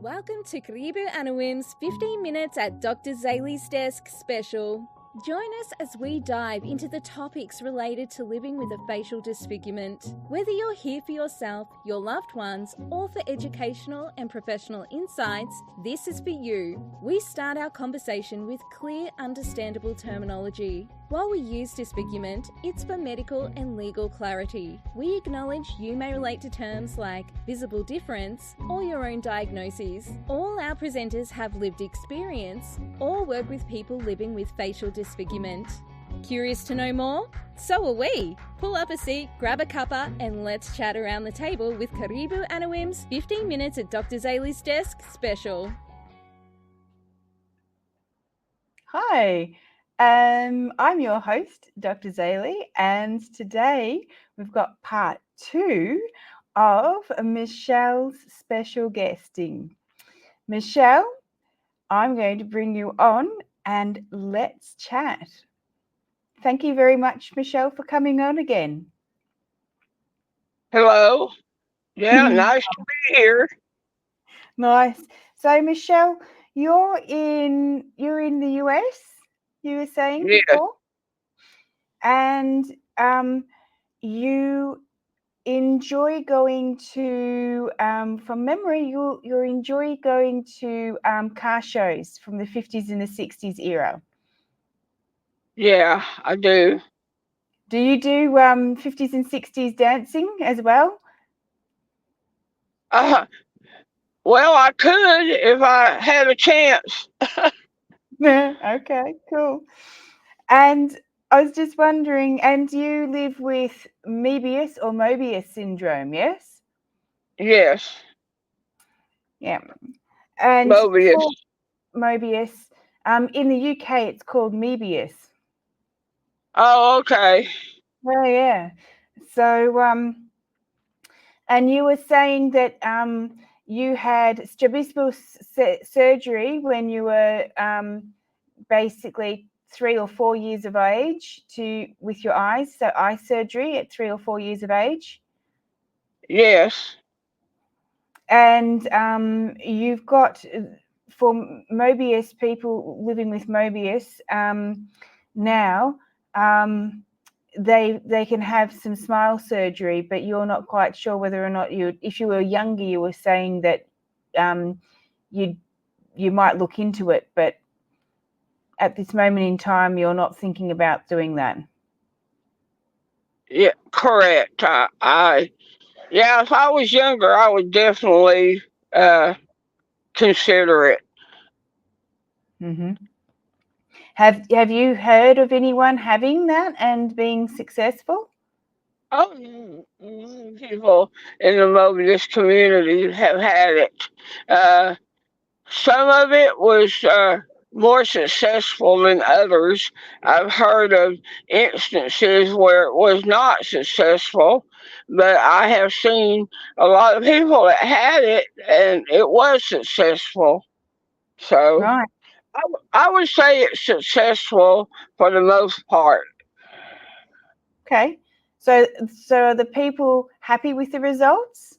Welcome to Karibu Anawim's 15 Minutes at Dr. Zali's Desk special. Join us as we dive into the topics related to living with a facial disfigurement. Whether you're here for yourself, your loved ones, or for educational and professional insights, this is for you. We start our conversation with clear, understandable terminology. While we use disfigurement, it's for medical and legal clarity. We acknowledge you may relate to terms like visible difference or your own diagnoses. All our presenters have lived experience or work with people living with facial disfigurement. Curious to know more? So are we. Pull up a seat, grab a cuppa, and let's chat around the table with Karibu Anawim's 15 Minutes at Dr. Zali's Desk special. Hi. I'm your host, Dr. Zali, and today we've got part 2 of Michelle's special guesting. Michelle, I'm going to bring you on and let's chat. Thank you very much, Michelle, for coming on again. Hello. Yeah, nice to be here. Nice. So, Michelle, you're in the US, you were saying before, and you enjoy going to, from memory, you enjoy going to car shows from the 50s and the 60s era. Yeah, I do. Do you do 50s and 60s dancing as well? Well, I could if I had a chance. Okay, cool. And I was just wondering, and you live with Möbius or Möbius syndrome, yes? Yes. Yeah. And Möbius. Möbius. In the UK, it's called Möbius. Oh, okay. Oh, yeah. So, and you were saying that you had strabismus surgery when you were basically 3 or 4 years of age with your eyes, so eye surgery at 3 or 4 years of age. Yes. And you've got, for Möbius, people living with Möbius now, they can have some smile surgery, but you're not quite sure whether or not if you were younger, you were saying that you might look into it, but at this moment in time, you're not thinking about doing that. Yeah, correct. Yeah, if I was younger, I would definitely consider it. Mm-hmm. Have you heard of anyone having that and being successful? Oh, people in the Möbius community have had it. Some of it was more successful than others. I've heard of instances where it was not successful, but I have seen a lot of people that had it and it was successful. So Right. I would say it's successful for the most part. Okay. So are the people happy with the results?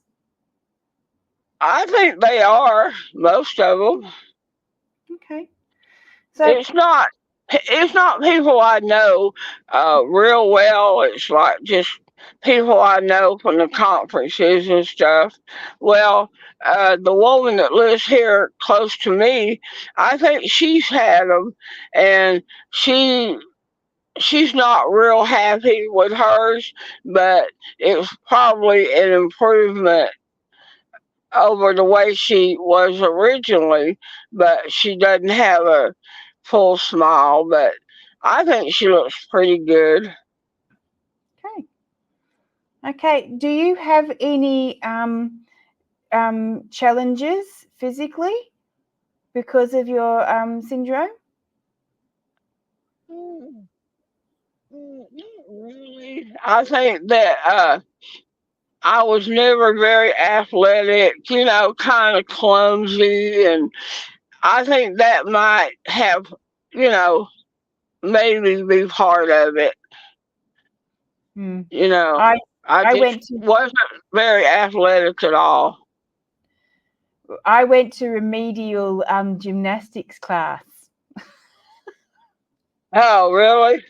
I think they are, most of them. Okay. So it's not people I know real well. It's like just people I know from the conferences and stuff. Well, the woman that lives here close to me, I think she's had them, and she's not real happy with hers, but it's probably an improvement over the way she was originally, but she doesn't have a full smile, but I think she looks pretty good. Okay. Do you have any challenges physically because of your syndrome? Not really. I think that I was never very athletic, kind of clumsy, and I think that might have, you know, maybe be part of it. I I just wasn't very athletic at all. I went to remedial gymnastics class. Oh, really?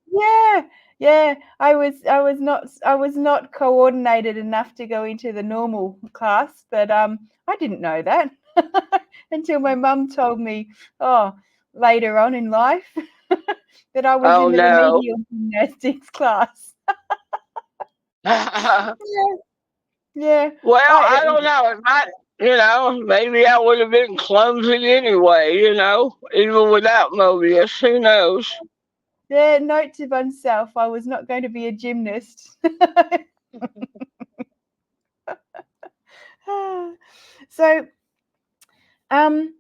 Yeah. I was not coordinated enough to go into the normal class, but I didn't know that until my mum told me, later on in life, that I was Oh, in the no. remedial gymnastics class. Yeah, yeah. Well, I I don't know. It might, maybe I would have been clumsy anyway, even without Möbius. Who knows? Yeah, note to oneself, I was not going to be a gymnast. So, um,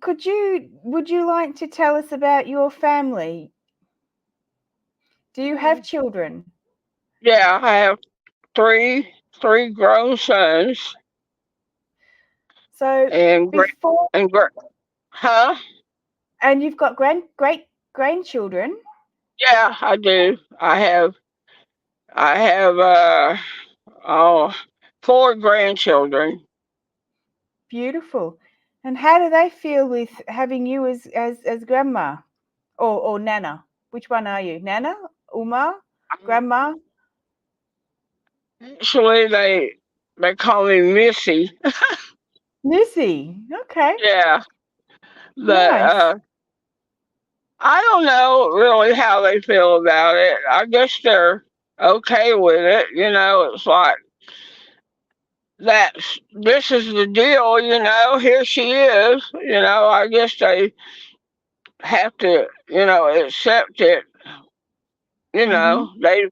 would you like to tell us about your family? Do you have children? Yeah, I have three grown sons So and before, and huh? and you've got great grandchildren. Yeah, I do. I have oh, four grandchildren. Beautiful. And how do they feel with having you as grandma or nana? Which one are you? Nana, Uma, grandma? Actually, they call me Missy. Missy. Okay. Yeah, but Nice. I don't know really how they feel about it. I guess they're okay with it. It's like this is the deal. Here she is. I guess they have to, accept it. Mhm. They've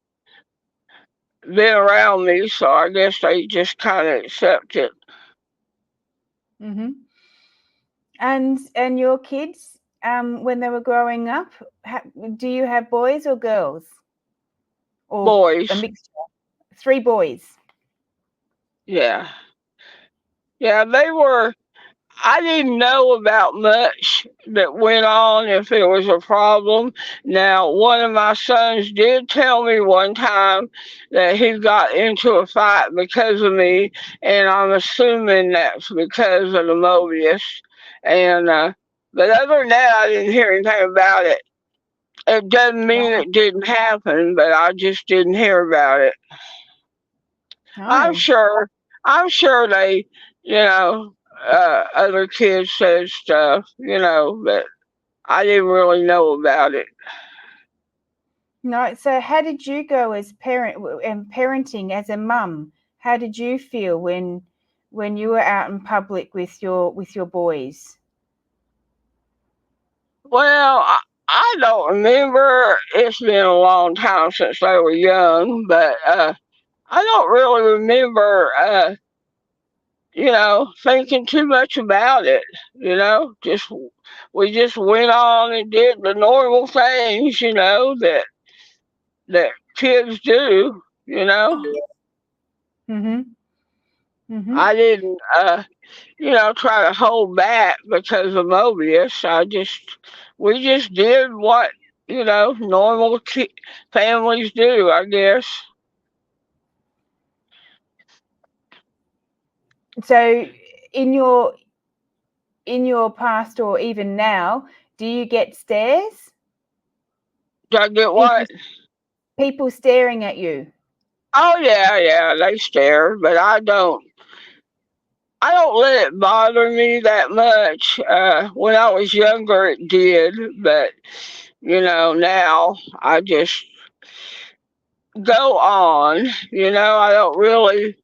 been around me, so I guess they just kind of accept it. Mhm. And your kids, when they were growing up, do you have boys or girls or a Boys, mixture? Three boys. yeah, yeah, they were. I didn't know about much that went on if it was a problem. Now, one of my sons did tell me one time that he got into a fight because of me, and I'm assuming that's because of the Möbius. And but other than that, I didn't hear anything about it. It doesn't mean Wow. it didn't happen, but I just didn't hear about it. I'm No. sure. I'm sure they, other kids said stuff, but I didn't really know about it. No. So how did you go as and parenting as a mum? How did you feel when you were out in public with your boys? Well, I don't remember. It's been a long time since they were young, but I don't really remember, thinking too much about it. Just we just went on and did the normal things, that kids do. Mhm. Mhm. I didn't, try to hold back because of Mobius. We just did what, normal families do, I guess. So in your past or even now, do you get stares? Did I get People what? people staring at you? Oh yeah, yeah, they stare, but I don't let it bother me that much. When I was younger, it did, but now I just go on. I don't really.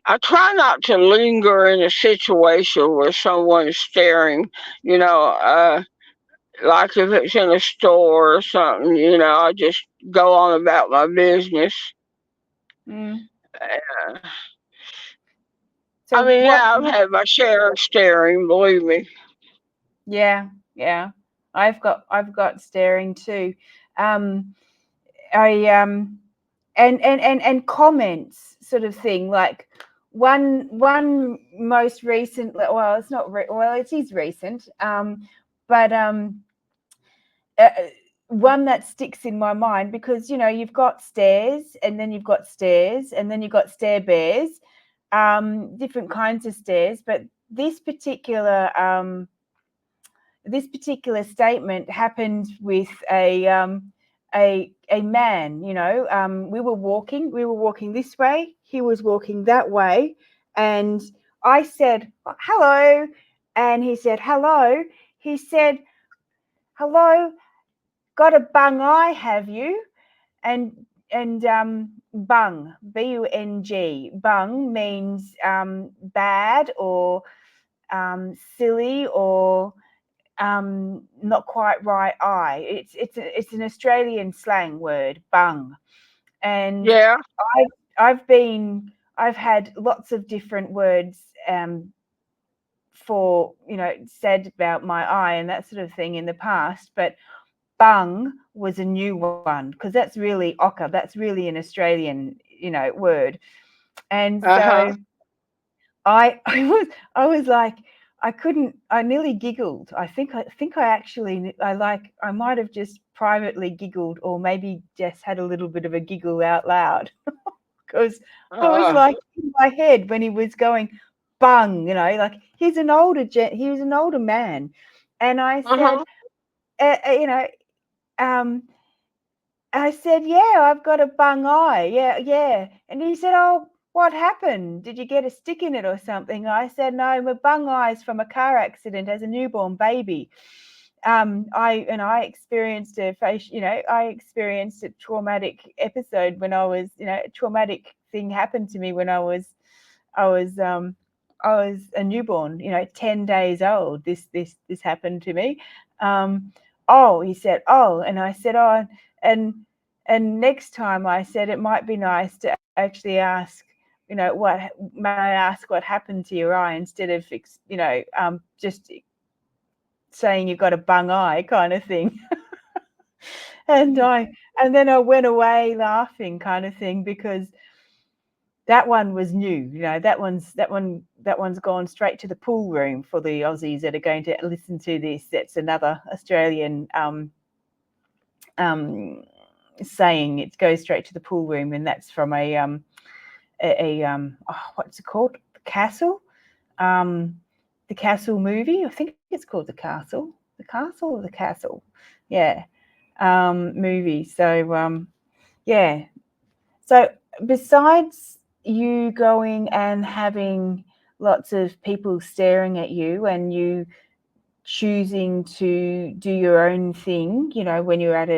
I try not to linger in a situation where someone's staring. You know, like if it's in a store or something. I just go on about my business. Mm. Uh, So I mean, what? yeah, I've had my share of staring. Believe me. Yeah, yeah. I've got staring too. Um, I and comments sort of thing, like one most recent, well, it's not well, it is recent, but uh, one that sticks in my mind, because you've got stairs, and then you've got stairs, and then you've got stare bears, different kinds of stairs, but this particular statement happened with a man. You know, we were walking this way, he was walking that way, and I said hello, and he said hello. He said hello, got a bung eye, have you? And bung, B-U-N-G, bung means bad or silly or not quite right eye. It's an Australian slang word, bung. And Yeah. I've had lots of different words for, you know, said about my eye and that sort of thing in the past, but bung was a new one because that's really ochre. That's really an Australian, you know, word. And Uh-huh. so I was like, I couldn't. I nearly giggled. I actually I might have just privately giggled, or maybe just had a little bit of a giggle out loud because I was Uh, like in my head when he was going bung, you know, like he was an older man, and I said, uh-huh. you know, um, I said, yeah, I've got a bung eye. Yeah, yeah. And he said, oh, what happened? Did you get a stick in it or something? I said, no, my bung eye is from a car accident as a newborn baby. I experienced I experienced a traumatic episode when I was, you know, a traumatic thing happened to me when I was I was a newborn, you know, 10 days old. This happened to me. Oh, he said, oh, and I said, oh, and and next time I said it might be nice to actually ask, you know, what may I ask what happened to your eye instead of just saying you've got a bung eye kind of thing. and I and then I went away laughing kind of thing because that one was new. You know, that one's gone straight to the pool room for the Aussies that are going to listen to this. That's another Australian um, saying. It goes straight to the pool room, and that's from what's it called? The Castle. The Castle movie. I think it's called The Castle. The Castle or The Castle. Yeah. Movie. So yeah. So besides you going and having lots of people staring at you and you choosing to do your own thing, you know, when you're at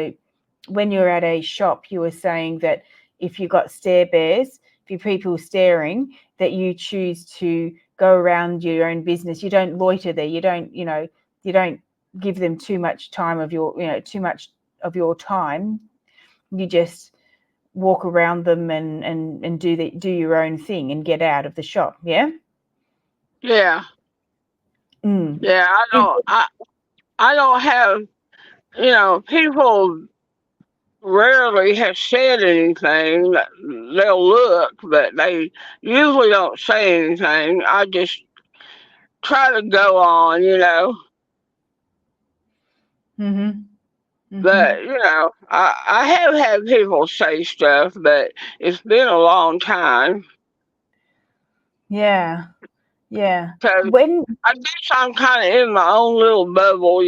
a shop, you were saying that if you got stare bears, if you people staring, that you choose to go around your own business. You don't loiter there. You don't give them too much time of your, you know, too much of your time. You just walk around them and do your own thing and get out of the shop. Yeah. yeah. Mm. Yeah. Did I don't have, people rarely have said anything. They'll look, but they usually don't say anything. I just try to go on. Mhm. Mhm. But, I have had people say stuff, but it's been a long time. Yeah. Yeah. Because When I guess I'm kind of in my own little bubble.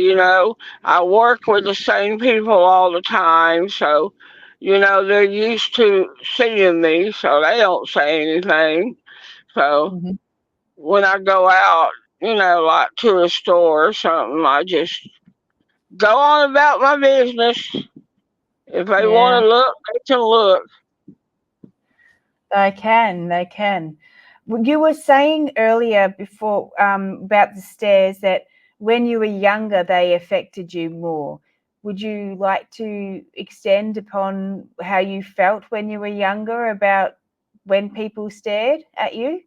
I work with the same people all the time, so, they're used to seeing me, so they don't say anything. So Mhm. when I go out, like to a store or something, I just go on about my business. If they want Yeah, to look, they can look. they can. They can. Well, you were saying earlier before about the stairs that when you were younger, they affected you more. Would you like to extend upon how you felt when you were younger about when people stared at you?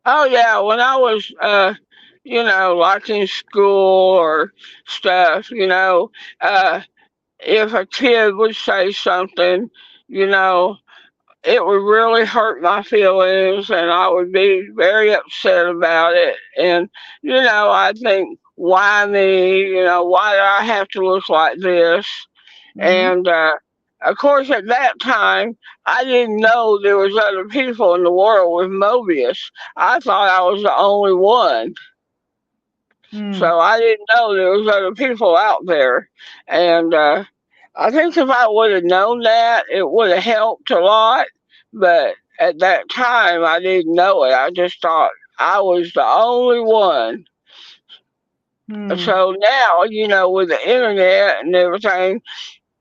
Oh yeah, when I was like in school or stuff, if a kid would say something, you know, it would really hurt my feelings and I would be very upset about it. And, I think, why me? Why do I have to look like this? Mm-hmm. And of course, at that time, I didn't know there was other people in the world with Möbius. I thought I was the only one. Mm. So I didn't know there was other people out there. And I think if I would have known that, it would have helped a lot. But at that time, I didn't know it. I just thought I was the only one. Mm. So now, with the internet and everything,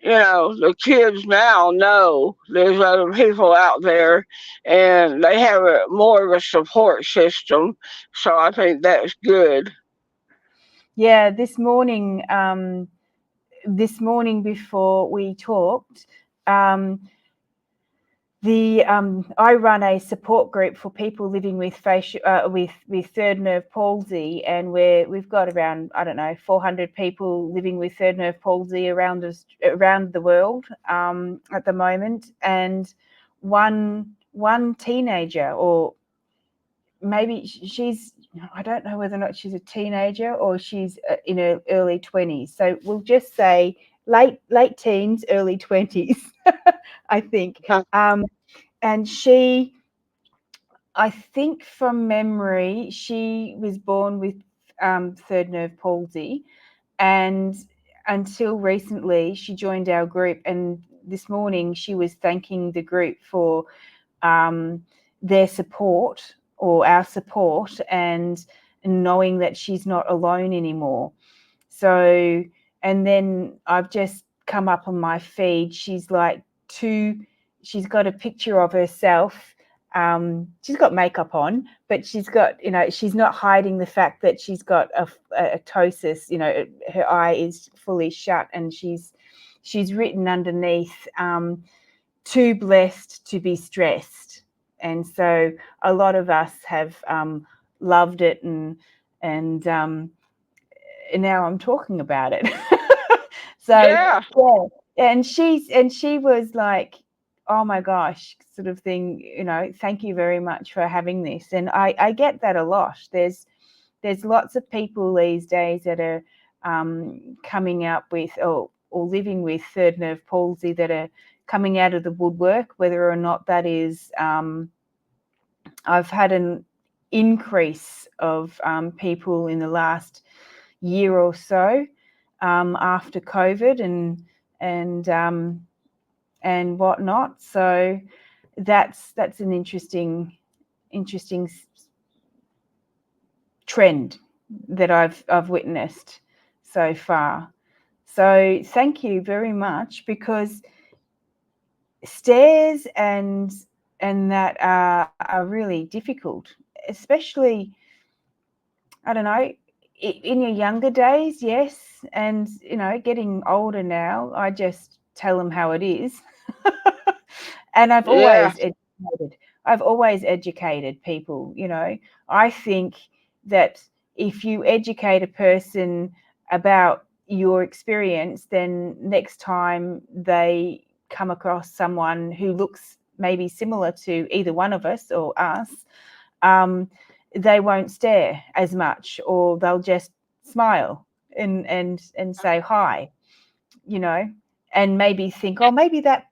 the kids now know there's other people out there and they have more of a support system. So I think that's good. Yeah, this morning before we talked, um, the I run a support group for people living with with third nerve palsy, and we've got around, I don't know, 400 people living with third nerve palsy around the world at the moment, and one teenager, or maybe she's, I don't know whether or not she's a teenager or she's in her early 20s. So we'll just say late teens, early 20s, I think. Huh. And she, I think from memory, she was born with third nerve palsy, and until recently, she joined our group. And this morning, she was thanking the group for um, their support, or our support, and knowing that she's not alone anymore. So, and then I've just come up on my feed. She's like she's got a picture of herself. She's got makeup on, but she's got, she's not hiding the fact that she's got a ptosis. Her eye is fully shut, and she's written underneath, too blessed to be stressed. And so a lot of us have loved it, and now I'm talking about it. So Yeah, yeah, and she was like, oh my gosh, sort of thing, thank you very much for having this. And I get that a lot. There's lots of people these days that are coming up with, or living with third nerve palsy, that are coming out of the woodwork, whether or not that is, I've had an increase of people in the last year or so, after COVID and whatnot. So that's an interesting trend that I've witnessed so far. So thank you very much, because stairs and that are really difficult, especially, I don't know, in your younger days, yes, and getting older now, I just tell them how it is. And yeah, I've always educated people. I think that if you educate a person about your experience, then next time they come across someone who looks maybe similar to either one of us or us, they won't stare as much, or they'll just smile and say hi, and maybe think, oh, maybe that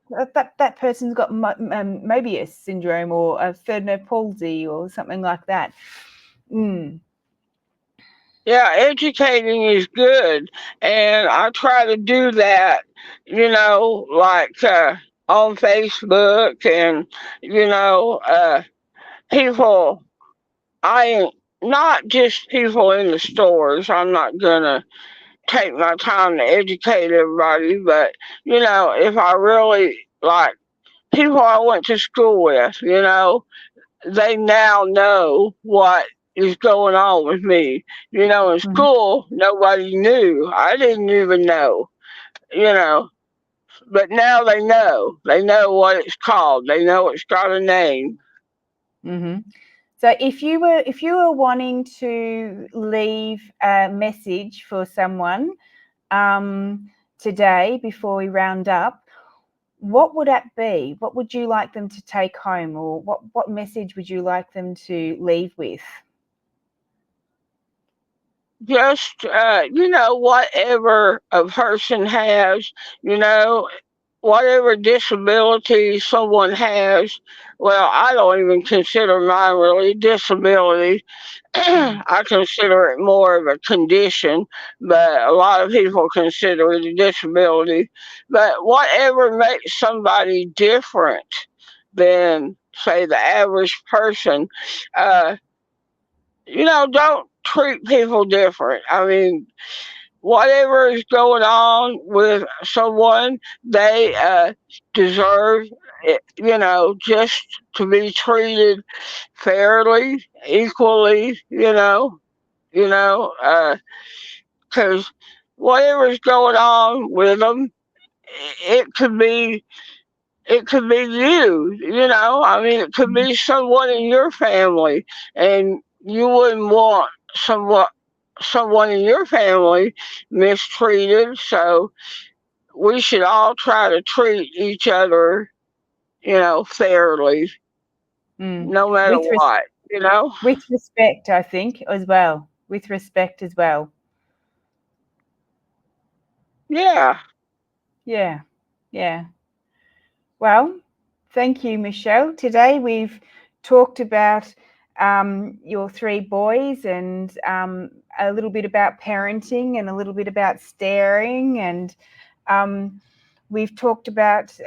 person's got Möbius syndrome, or a third nerve palsy, or something like that. Mm. yeah. Educating is good, and I try to do that. Like on Facebook, and people. I not just people in the stores. I'm not gonna take my time to educate everybody, but if I really like people I went to school with, they now know what is going on with me. In Mhm. school, nobody knew. I didn't even know, you know, but now they know. They know what it's called. They know it's got a name. Mhm. So if you were wanting to leave a message for someone today, before we round up, what would that be? What would you like them to take home, or what message would you like them to leave with? Just, whatever a person has, you know, whatever disability someone has, well, I don't even consider mine really disability. I consider it more of a condition, but a lot of people consider it a disability. But whatever makes somebody different than, say, the average person, uh, don't treat people different. I mean, whatever is going on with someone, they deserve it, just to be treated fairly, equally, because whatever's going on with them, it could be you, I mean, it could be someone in your family, and you wouldn't want someone in your family mistreated. So we should all try to treat each other, fairly, no matter With what, with respect, I think, as well. With respect as well. Yeah. Yeah. Yeah. Well, thank you, Michele. Today we've talked about your three boys and a little bit about parenting and a little bit about staring, and we've talked about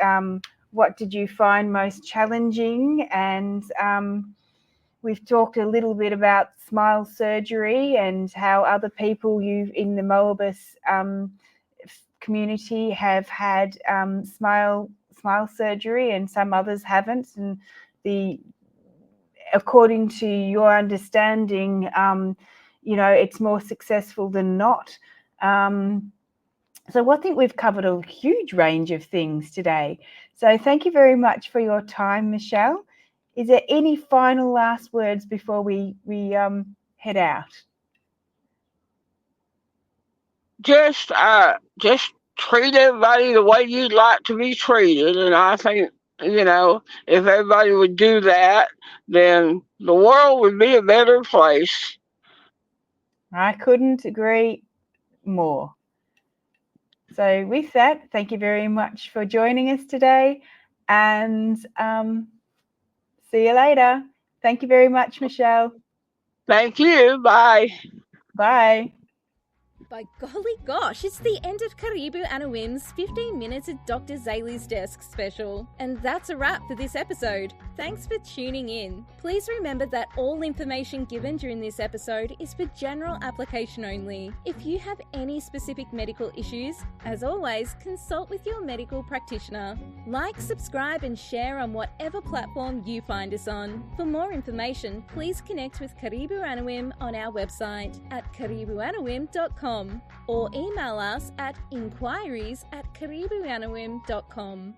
what did you find most challenging, and we've talked a little bit about smile surgery and how other people in the Möbius community have had smile surgery and some others haven't, and according to your understanding, it's more successful than not. So I think we've covered a huge range of things today. So thank you very much for your time, Michele. Is there any final last words before we head out? Just treat everybody the way you'd like to be treated, and I think, if everybody would do that, then the world would be a better place. I couldn't agree more. So with that, thank you very much for joining us today, and see you later. Thank you very much, Michele. Thank you. Bye. Bye. By golly gosh, it's the end of Karibu Anawim's 15 Minutes at Dr. Zali's Desk special. And that's a wrap for this episode. Thanks for tuning in. Please remember that all information given during this episode is for general application only. If you have any specific medical issues, as always, consult with your medical practitioner. Like, subscribe and share on whatever platform you find us on. For more information, please connect with Karibu Anawim on our website at karibuanawim.com or email us at inquiries@karibuanawim.com.